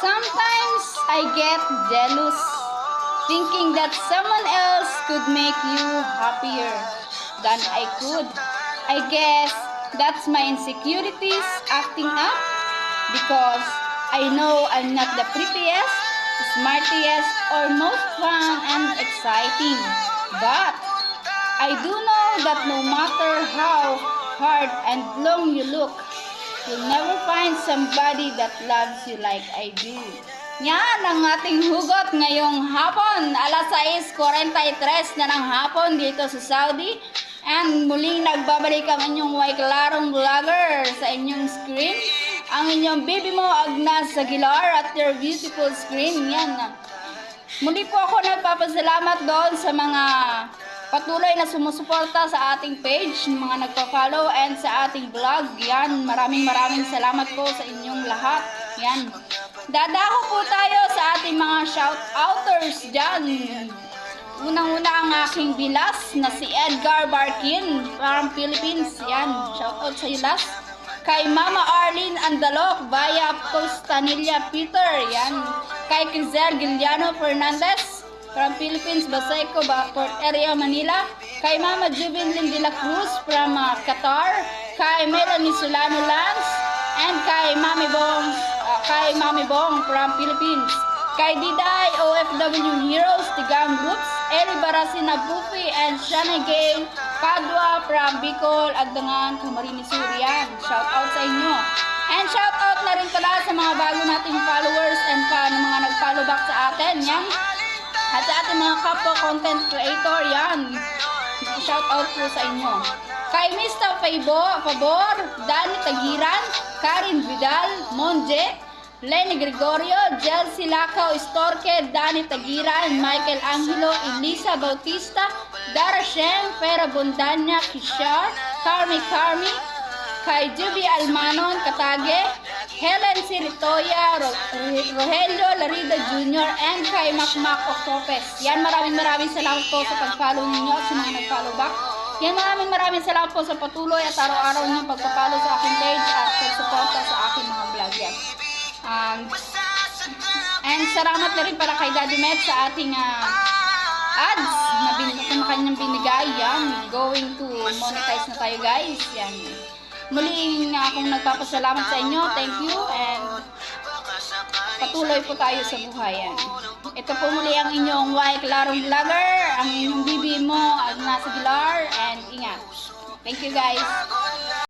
Sometimes I get jealous, thinking that someone else could make you happier than I could. I guess that's my insecurities acting up because I know I'm not the prettiest, smartest, or most fun and exciting. But I do know that no matter how hard and long you look, you'll never find somebody that loves you like I do. Yan ang ating hugot ngayong hapon. Alas 6:43 na ng hapon dito sa Saudi. And muling nagbabalik ang inyong way klarong vlogger sa inyong screen. Ang inyong baby mo, Agnes Aguilar, at your beautiful screen. Yan. Muli po ako nagpapasalamat doon sa mga patuloy na sumusuporta sa ating page, mga nagpa-follow and sa ating vlog. Yan, maraming salamat po sa inyong lahat. Yan. Dadako po tayo sa ating mga shout-outers dyan. Unang-una ang aking bilas na si Edgar Barkin from Philippines. Yan, shout-out sa iyo last. Kay Mama Arlene Andalok via Costanilla Peter. Yan. Kay Kizer Giliano Fernandez from Philippines, Baseco, Port Area, Manila. Kay Mama Jubilin de la Cruz from Qatar. Kay Melanie Solano Lance. And kay Mami Bong from Philippines. Kay Diday OFW Heroes, Tigam Groups. Eli Barasina Buffy and Shana Gale Padua from Bicol, Agdangan, Camarines Sur. Yan. Shout out sa inyo. And shout out na rin pala sa mga bago nating followers and mga nag-follow back sa atin. Yan. At sa ating mga kapwa content creator, yan. Shout out po sa inyo. Kay Mr. Favor, Danny Tagiran, Karin Vidal, Monje, Lenny Gregorio, Jelsi Lacao Storke, Danny Tagiran, Michael Angelo, Elisa Bautista, Dara Shem, Fera Bondanya, Kishar, Carmi, kay Juby Almanon, Katage, Helen Siritoya, Rogelio Larida Jr., and kay Macmac Octopes. Yan, maraming salamat po sa pag-follow ninyo at sa mga nag-follow back. Yan, maraming salamat po sa patuloy at araw-araw niyo pagpapalo sa aking page at pagsuporta sa aking mga vlog. Yan. And salamat na rin para kay Daddy Met sa ating ads na kanyang binigay. Yan, going to monetize na tayo guys. Yan. Muling akong nagpapasalamat sa inyo. Thank you and patuloy po tayo sa buhayan. Ito po muli ang inyong klarong vlogger, ang inyong bibi mo, Agnes Aguilar, and ingat. Thank you guys.